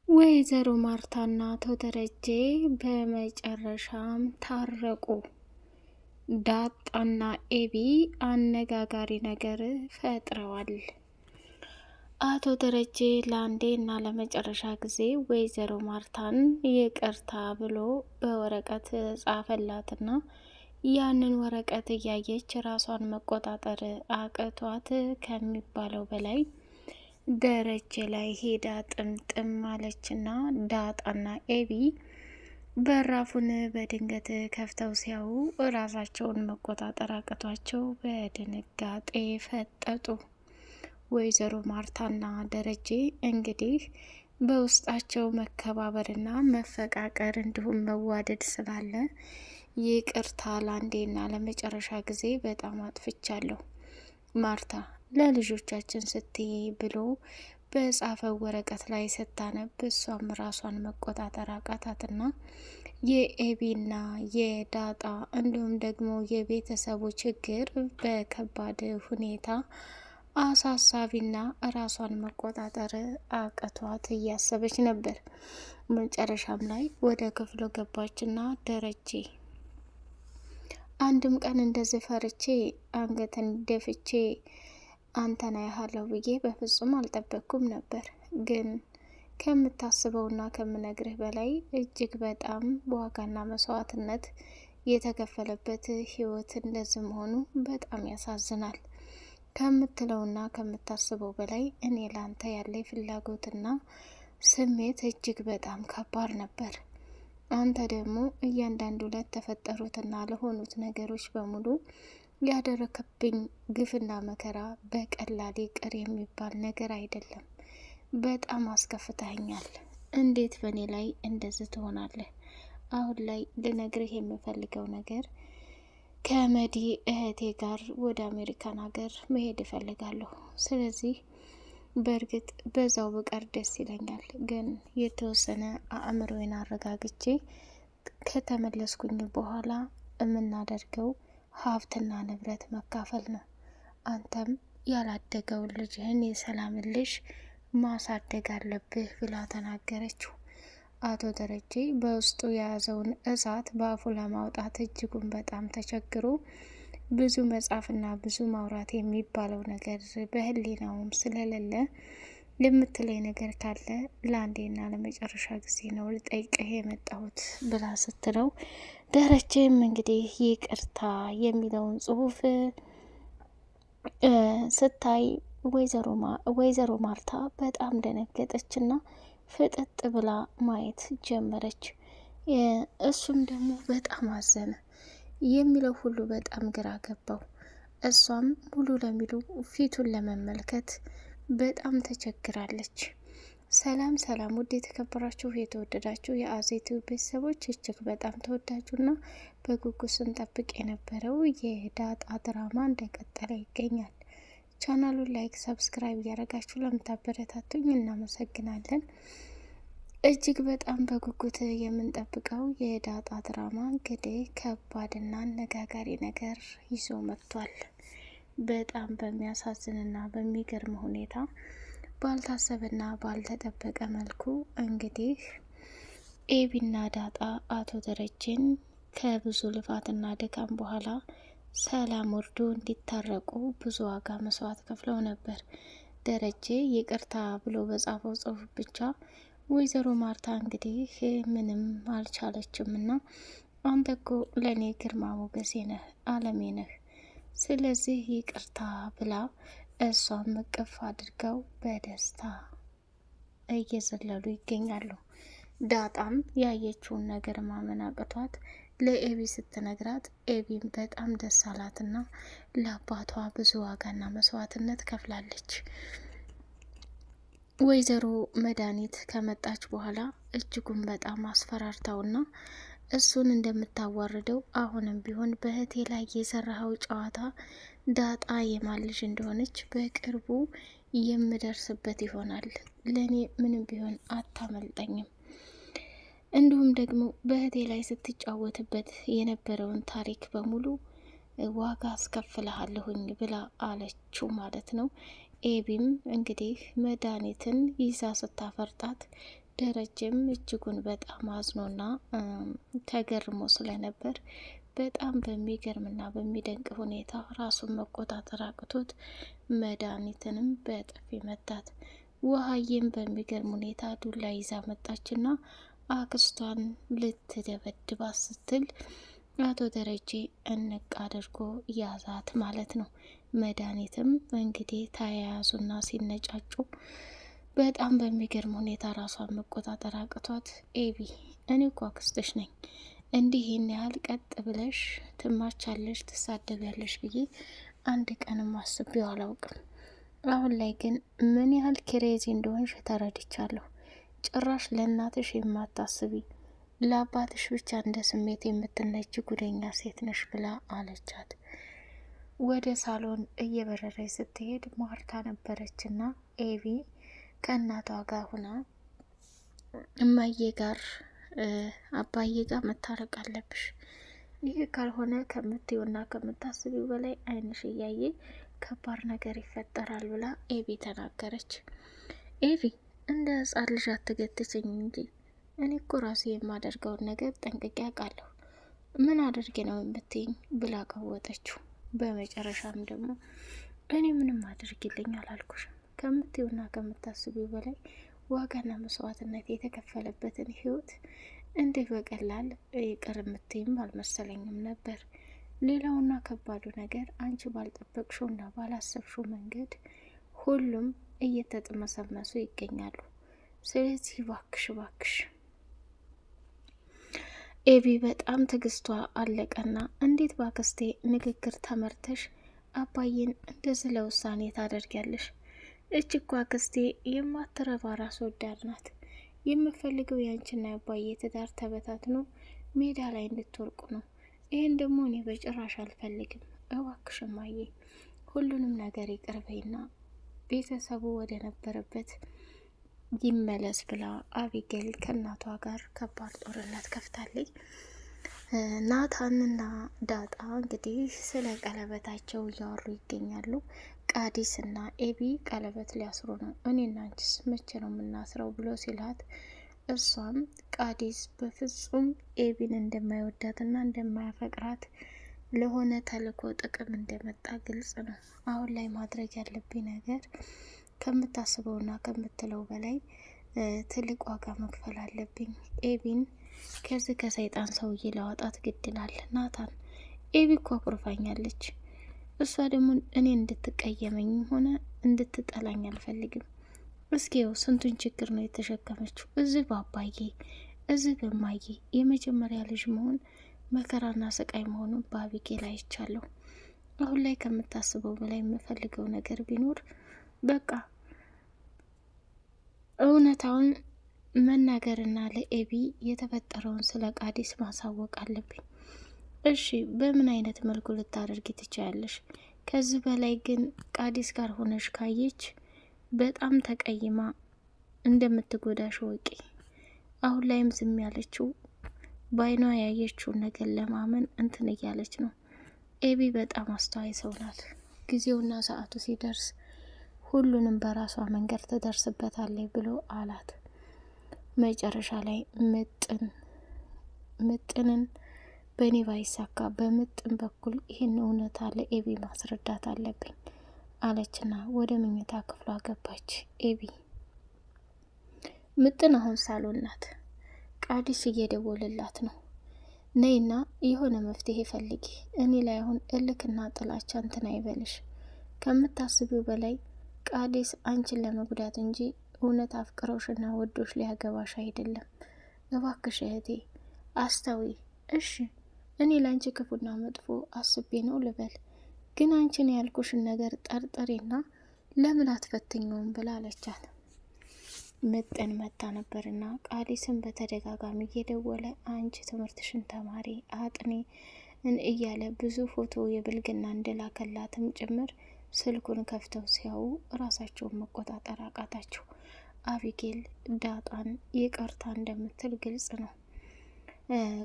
ወይዘሮ ማርታና አቶ ደረጀ በመጨረሻም ታረቁ። ዳጣና ኤቢ አነጋጋሪ ነገር ፈጥረዋል። አቶ ደረጀ ለአንዴ እና ለመጨረሻ ጊዜ ወይዘሮ ማርታን ይቅርታ ብሎ በወረቀት ጻፈላትና ያንን ወረቀት እያየች ራሷን መቆጣጠር አቅቷት ከሚባለው በላይ ደረጀ ላይ ሄዳ ጥምጥም አለችና ዳጣና ኤቢ በራፉን በድንገት ከፍተው ሲያዩ ራሳቸውን መቆጣጠር አቅቷቸው በድንጋጤ ፈጠጡ። ወይዘሮ ማርታና ደረጀ እንግዲህ በውስጣቸው መከባበርና መፈቃቀር እንዲሁም መዋደድ ስላለ ይቅርታ ለአንዴና ለመጨረሻ ጊዜ በጣም አጥፍቻለሁ ማርታ ለልጆቻችን ስትይ ብሎ በጻፈው ወረቀት ላይ ስታነብ እሷም ራሷን መቆጣጠር አቃታትና የኤቢና የዳጣ እንዲሁም ደግሞ የቤተሰቡ ችግር በከባድ ሁኔታ አሳሳቢና ራሷን መቆጣጠር አቅቷት እያሰበች ነበር። መጨረሻም ላይ ወደ ክፍሉ ገባችና ደረጀ አንድም ቀን እንደዚህ ፈርቼ አንገትን ደፍቼ አንተን አያለሁ ብዬ በፍጹም አልጠበቅኩም ነበር። ግን ከምታስበውና ከምነግርህ በላይ እጅግ በጣም ዋጋና መስዋዕትነት የተከፈለበት ህይወት እንደዚህ መሆኑ በጣም ያሳዝናል። ከምትለውና ከምታስበው በላይ እኔ ላንተ ያለኝ ፍላጎትና ስሜት እጅግ በጣም ከባድ ነበር። አንተ ደግሞ እያንዳንዱ ለተፈጠሩትና ለሆኑት ነገሮች በሙሉ ያደረክብኝ ግፍና መከራ በቀላል ይቅር የሚባል ነገር አይደለም። በጣም አስከፍተኸኛል። እንዴት በእኔ ላይ እንደዚህ ትሆናለህ? አሁን ላይ ልነግርህ የምፈልገው ነገር ከመዲ እህቴ ጋር ወደ አሜሪካን ሀገር መሄድ እፈልጋለሁ። ስለዚህ በእርግጥ በዛው ብቀር ደስ ይለኛል፣ ግን የተወሰነ አእምሮዬን አረጋግቼ ከተመለስኩኝ በኋላ የምናደርገው ሀብትና ንብረት መካፈል ነው። አንተም ያላደገውን ልጅህን የሰላምን ልጅ ማሳደግ አለብህ ብላ ተናገረችው። አቶ ደረጀ በውስጡ የያዘውን እሳት በአፉ ለማውጣት እጅጉን በጣም ተቸግሮ ብዙ መጻፍና ብዙ ማውራት የሚባለው ነገር በህሊናውም ስለሌለ የምትለይ ነገር ካለ ለአንዴና ለመጨረሻ ጊዜ ነው ልጠይቅህ የመጣሁት ብላ ስትለው ደረጀም እንግዲህ ይቅርታ የሚለውን ጽሁፍ ስታይ ወይዘሮ ማርታ በጣም ደነገጠችና ፍጥጥ ብላ ማየት ጀመረች። እሱም ደግሞ በጣም አዘነ። የሚለው ሁሉ በጣም ግራ ገባው። እሷም ሙሉ ለሙሉ ፊቱን ለመመልከት በጣም ተቸግራለች። ሰላም ሰላም! ውድ የተከበራችሁ የተወደዳችሁ የአዜቱ ቤተሰቦች እጅግ በጣም ተወዳጁና በጉጉት ስንጠብቅ የነበረው የዳጣ ድራማ እንደቀጠለ ይገኛል። ቻናሉን ላይክ፣ ሰብስክራይብ እያደረጋችሁ ለምታበረታቱኝ እናመሰግናለን። እጅግ በጣም በጉጉት የምንጠብቀው የዳጣ ድራማ እንግዲህ ከባድና አነጋጋሪ ነገር ይዞ መጥቷል። በጣም በሚያሳዝንና በሚገርም ሁኔታ ባልታሰበና ባልተጠበቀ መልኩ እንግዲህ ኤቢና ዳጣ አቶ ደረጀን ከብዙ ልፋትና ድካም በኋላ ሰላም ወርዶ እንዲታረቁ ብዙ ዋጋ መስዋዕት ከፍለው ነበር። ደረጀ ይቅርታ ብሎ በጻፈው ጽሁፍ ብቻ ወይዘሮ ማርታ እንግዲህ ምንም አልቻለችም እና አንተ እኮ ለእኔ ግርማ ሞገሴ ነህ፣ አለሜ ነህ፣ ስለዚህ ይቅርታ ብላ እሷም እቅፍ አድርገው በደስታ እየዘለሉ ይገኛሉ። ዳጣም ያየችውን ነገር ማመን አቅቷት ለኤቢ ስትነግራት ኤቢም በጣም ደስ አላትና ለአባቷ ብዙ ዋጋና መስዋዕትነት ከፍላለች። ወይዘሮ መድኃኒት ከመጣች በኋላ እጅጉን በጣም አስፈራርታውና እሱን እንደምታዋርደው አሁንም ቢሆን በእህቴ ላይ የሰራኸው ጨዋታ ዳጣ የማን ልጅ እንደሆነች በቅርቡ የምደርስበት ይሆናል። ለእኔ ምንም ቢሆን አታመልጠኝም። እንዲሁም ደግሞ በእህቴ ላይ ስትጫወትበት የነበረውን ታሪክ በሙሉ ዋጋ አስከፍልሃለሁኝ ብላ አለችው ማለት ነው። ኤቢም እንግዲህ መድኃኒትን ይዛ ስታፈርጣት ደረጀም እጅጉን በጣም አዝኖና ተገርሞ ስለነበር በጣም በሚገርምና በሚደንቅ ሁኔታ ራሱን መቆጣጠር አቅቶት መድኃኒትንም በጥፊ መታት። ውሃዬም በሚገርም ሁኔታ ዱላ ይዛ መጣችና አክስቷን ልትደበድባት ስትል አቶ ደረጀ እንቅ አድርጎ ያዛት ማለት ነው። መድኃኒትም እንግዲህ ተያያዙና ሲነጫጩ በጣም በሚገርም ሁኔታ ራሷን መቆጣጠር አቅቷት፣ ኤቢ እኔ እኮ አክስትሽ ነኝ፣ እንዲህ ይህን ያህል ቀጥ ብለሽ ትማቻለሽ፣ ትሳደቢያለሽ ብዬ አንድ ቀንም አስቤው አላውቅም። አሁን ላይ ግን ምን ያህል ክሬዚ እንደሆንሽ ተረድቻለሁ። ጭራሽ ለእናትሽ የማታስቢ ለአባትሽ ብቻ እንደ ስሜት የምትነጅ ጉደኛ ሴት ነሽ ብላ አለቻት። ወደ ሳሎን እየበረረች ስትሄድ ማርታ ነበረችና ኤቢ ከእናቷ ጋር ሁና እማዬ ጋር አባዬ ጋር መታረቅ አለብሽ፣ ይህ ካልሆነ ከምትይውና ከምታስቢው በላይ ዓይንሽ እያየ ከባድ ነገር ይፈጠራል ብላ ኤቢ ተናገረች። ኤቢ እንደ ሕፃን ልጅ አትገትችኝ እንጂ እኔ እኮ ራሴ የማደርገውን ነገር ጠንቅቄ አውቃለሁ። ምን አድርጌ ነው የምትይኝ ብላ ቀወጠችው። በመጨረሻም ደግሞ እኔ ምንም አድርጊልኝ አላልኩሽም፣ ከምትይውና ከምታስቢው በላይ ዋጋና መስዋዕትነት የተከፈለበትን ህይወት እንዲህ በቀላል ይቅር የምትይም አልመሰለኝም ነበር። ሌላውና ከባዱ ነገር አንቺ ባልጠበቅሽውና ባላሰብሽው መንገድ ሁሉም እየተጠመሰመሱ ይገኛሉ። ስለዚህ ባክሽ ኤቢ በጣም ትግስቷ አለቀና እንዴት ባክስቴ ንግግር ተመርተሽ አባዬን እንደዚህ ለውሳኔ ታደርጊያለሽ? እች እኮ አክስቴ የማትረባ ራስ ወዳድ ናት። የምፈልገው ያንቺና የአባዬ ትዳር ተበታትኖ ሜዳ ላይ እንድትወርቁ ነው። ይህን ደግሞ እኔ በጭራሽ አልፈልግም። እባክሽ እማዬ ሁሉንም ነገር ይቅርበይና ቤተሰቡ ወደ ነበረበት ይመለስ ብላ አቢጌል ከእናቷ ጋር ከባድ ጦርነት ከፍታለች። ናታንና ዳጣ እንግዲህ ስለ ቀለበታቸው እያወሩ ይገኛሉ። ቃዲስ እና ኤቢ ቀለበት ሊያስሩ ነው። እኔና አንቺስ መቼ ነው የምናስረው ብሎ ሲላት፣ እሷም ቃዲስ በፍጹም ኤቢን እንደማይወዳትና እንደማያፈቅራት ለሆነ ተልእኮ ጥቅም እንደመጣ ግልጽ ነው። አሁን ላይ ማድረግ ያለብኝ ነገር ከምታስበውና ከምትለው በላይ ትልቅ ዋጋ መክፈል አለብኝ። ኤቢን ከዚህ ከሰይጣን ሰውዬ ላወጣት ግድላል። ናታን ኤቢ እኮ አኩርፋኛለች። እሷ ደግሞ እኔ እንድትቀየመኝ ሆነ እንድትጠላኝ አልፈልግም። እስኪው ስንቱን ችግር ነው የተሸከመችው። እዚህ በአባዬ እዚህ በማዬ የመጀመሪያ ልጅ መሆን መከራና ስቃይ መሆኑን በአቢጌል አይቻለሁ። አሁን ላይ ከምታስበው በላይ የምፈልገው ነገር ቢኖር በቃ እውነታውን መናገርና ለኤቢ የተፈጠረውን ስለ ቃዲስ ማሳወቅ አለብኝ። እሺ በምን አይነት መልኩ ልታደርጊ ትችያለሽ? ከዚህ በላይ ግን ቃዲስ ጋር ሆነሽ ካየች በጣም ተቀይማ እንደምትጎዳሽ ወቂ። አሁን ላይም ዝም ያለችው በአይኗ ያየችውን ነገር ለማመን እንትን እያለች ነው። ኤቢ በጣም አስተዋይ ሰው ናት። ጊዜውና ሰዓቱ ሲደርስ ሁሉንም በራሷ መንገድ ትደርስበታለች ብሎ አላት። መጨረሻ ላይ ምጥንን በእኔ ባይሳካ በምጥን በኩል ይህን እውነታ ለኤቢ ማስረዳት አለብኝ አለችና ወደ መኝታ ክፍሏ ገባች። ኤቢ ምጥን አሁን ሳሎን ናት። ቃዲስ እየደወለላት ነው። ነይና የሆነ መፍትሄ ፈልጊ። እኔ ላይ አሁን እልክና ጥላቻ እንትን አይበልሽ። ከምታስቢው በላይ ቃዲስ አንቺን ለመጉዳት እንጂ እውነት አፍቅሮሽና ወዶሽ ሊያገባሽ አይደለም። እባክሽ እህቴ አስታዊ። እሺ እኔ ላንቺ ክፉና መጥፎ አስቤ ነው ልበል፣ ግን አንቺን ያልኩሽን ነገር ጠርጥሬና ለምን አትፈትኘውም ብላ አለቻት። ምጥን መታ ነበርና ቃዲስን በተደጋጋሚ እየደወለ አንቺ ትምህርትሽን ተማሪ አጥኔ እያለ ብዙ ፎቶ የብልግና እንደላከላትም ጭምር ስልኩን ከፍተው ሲያዩ ራሳቸውን መቆጣጠር አቃታቸው። አቢጌል ዳጣን ይቅርታ እንደምትል ግልጽ ነው።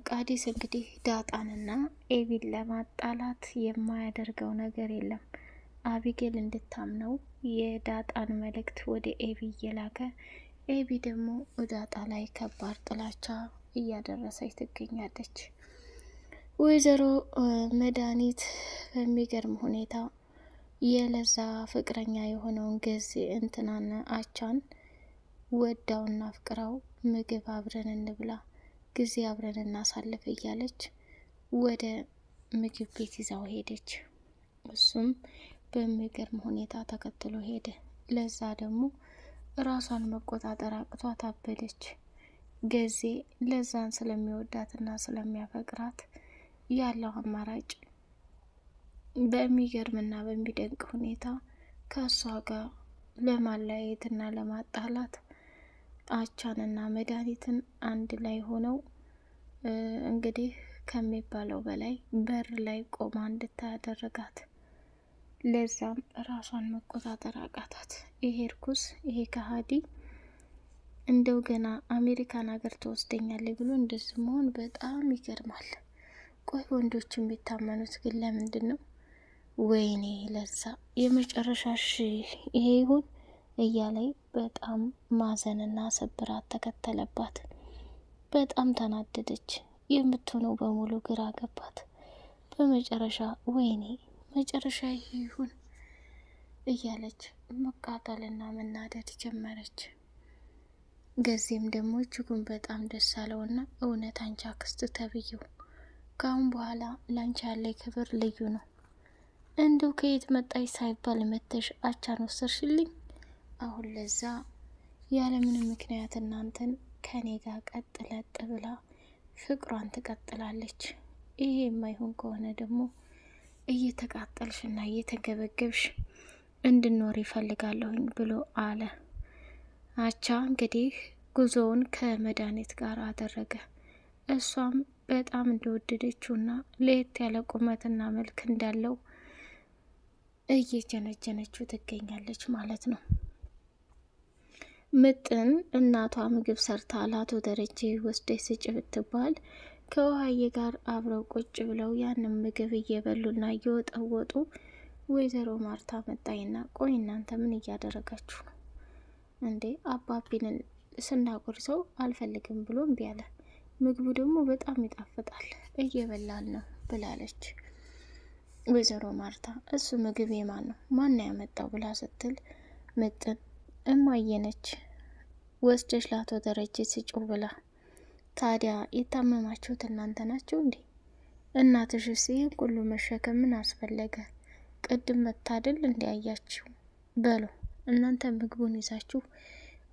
ቃዲስ እንግዲህ ዳጣንና ኤቢን ለማጣላት የማያደርገው ነገር የለም። አቢጌል እንድታምነው የዳጣን መልእክት ወደ ኤቢ እየላከ ኤቢ ደግሞ ዳጣ ላይ ከባድ ጥላቻ እያደረሰች ትገኛለች። ወይዘሮ መድኃኒት በሚገርም ሁኔታ የለዛ ፍቅረኛ የሆነውን ጊዜ እንትናን አቻን ወዳውና ፍቅራው ምግብ አብረን እንብላ፣ ጊዜ አብረን እናሳልፍ እያለች ወደ ምግብ ቤት ይዛው ሄደች። እሱም በሚገርም ሁኔታ ተከትሎ ሄደ። ለዛ ደግሞ ራሷን መቆጣጠር አቅቷት አበደች። ጊዜ ለዛን ስለሚወዳትና ስለሚያፈቅራት ያለው አማራጭ በሚገርምና በሚደንቅ ሁኔታ ከእሷ ጋር ለማለያየትና ለማጣላት አቻንና መድኃኒትን አንድ ላይ ሆነው እንግዲህ ከሚባለው በላይ በር ላይ ቆማ እንድታደረጋት። ለዛም ራሷን መቆጣጠር አቃታት። ይሄ እርኩስ፣ ይሄ ከሃዲ እንደው ገና አሜሪካን ሀገር ትወስደኛለች ብሎ እንደዚህ መሆን በጣም ይገርማል። ቆይ ወንዶች የሚታመኑት ግን ለምንድን ነው? ወይኔ ለዛ የመጨረሻሽ ይሄ ይሁን እያለይ በጣም ማዘንና ስብራት ተከተለባት። በጣም ተናደደች። የምትሆነው በሙሉ ግራ ገባት። በመጨረሻ ወይኔ መጨረሻ ይሄ ይሁን እያለች መቃጠልና መናደድ ጀመረች። ገዜም ደግሞ እጅጉን በጣም ደስ አለውና እውነት አንቺ አክስት ተብዬው ከአሁን በኋላ ላንቺ ያለኝ ክብር ልዩ ነው። እንደው ከየት መጣች ሳይባል መተሽ አቻን ወሰርሽልኝ። አሁን ለዛ ያለምንም ምክንያት እናንተን ከኔ ጋር ቀጥ ለጥ ብላ ፍቅሯን ትቀጥላለች። ይሄ የማይሆን ከሆነ ደግሞ እየተቃጠልሽና እየተገበገብሽ እንድኖር ይፈልጋለሁኝ ብሎ አለ። አቻ እንግዲህ ጉዞውን ከመድኃኒት ጋር አደረገ። እሷም በጣም እንደወደደችውና ለየት ያለ ቁመትና መልክ እንዳለው እየጀነጀነችው ትገኛለች ማለት ነው። ምጥን እናቷ ምግብ ሰርታ ለአቶ ደረጀ ወስደች ስጭ ብትባል ከውሃዬ ጋር አብረው ቁጭ ብለው ያንን ምግብ እየበሉና እየወጠወጡ ወይዘሮ ማርታ መጣይና ቆይ እናንተ ምን እያደረጋችሁ ነው እንዴ? አባቢንን ስናጎርሰው አልፈልግም ብሎ እምቢ አለ። ምግቡ ደግሞ በጣም ይጣፍጣል እየበላል ነው ብላለች። ወይዘሮ ማርታ እሱ ምግብ የማን ነው ማን ያመጣው ብላ ስትል ምጥን እማየነች ወስደሽ ላቶ ደረጀ ስጩ ብላ። ታዲያ የታመማችሁት እናንተ ናችሁ እንዴ? እናትሽስ ይህን ሁሉ መሸከም ምን አስፈለገ? ቅድም መታደል እንዲያያችሁ በሉ እናንተ ምግቡን ይዛችሁ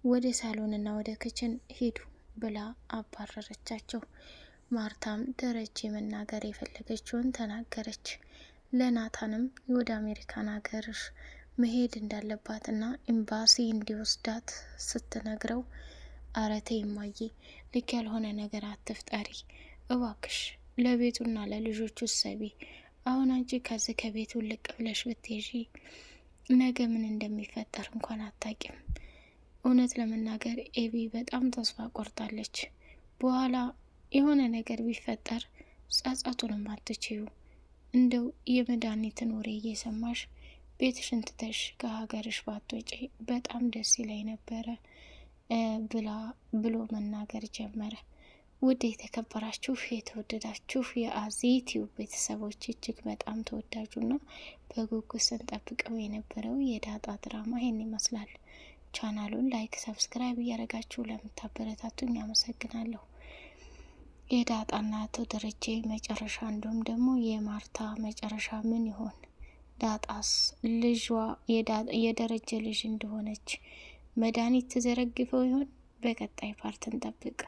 ወደ ሳሎንና ወደ ክችን ሂዱ ብላ አባረረቻቸው። ማርታም ደረጀ መናገር የፈለገችውን ተናገረች። ለናታንም ወደ አሜሪካን ሀገር መሄድ እንዳለባትና ኤምባሲ እንዲወስዳት ስትነግረው አረቴ እማዬ ልክ ያልሆነ ነገር አትፍጠሪ እባክሽ፣ ለቤቱና ለልጆቹ ሰቢ። አሁን አንቺ ከዚህ ከቤቱ ልቅ ብለሽ ብትሄጂ ነገ ምን እንደሚፈጠር እንኳን አታቂም። እውነት ለመናገር ኤቢ በጣም ተስፋ ቆርጣለች። በኋላ የሆነ ነገር ቢፈጠር ጸጸቱንም አትችዩ። እንደው የመድኃኒትን ወሬ እየሰማሽ ቤትሽን ትተሽ ከሀገርሽ ባትወጪ በጣም ደስ ይለኝ ነበረ ብሎ መናገር ጀመረ። ውድ የተከበራችሁ የተወደዳችሁ የአዚ ቲዩብ ቤተሰቦች እጅግ በጣም ተወዳጁና በጉጉት ስንጠብቀው የነበረው የዳጣ ድራማ ይህን ይመስላል። ቻናሉን ላይክ፣ ሰብስክራይብ እያደረጋችሁ ለምታበረታቱኝ አመሰግናለሁ። የዳጣና አቶ ደረጀ መጨረሻ እንዲሁም ደግሞ የማርታ መጨረሻ ምን ይሆን? ዳጣስ ልጇ የደረጀ ልጅ እንደሆነች መድኃኒት ተዘረግፈው ይሆን? በቀጣይ ፓርት እንጠብቅ።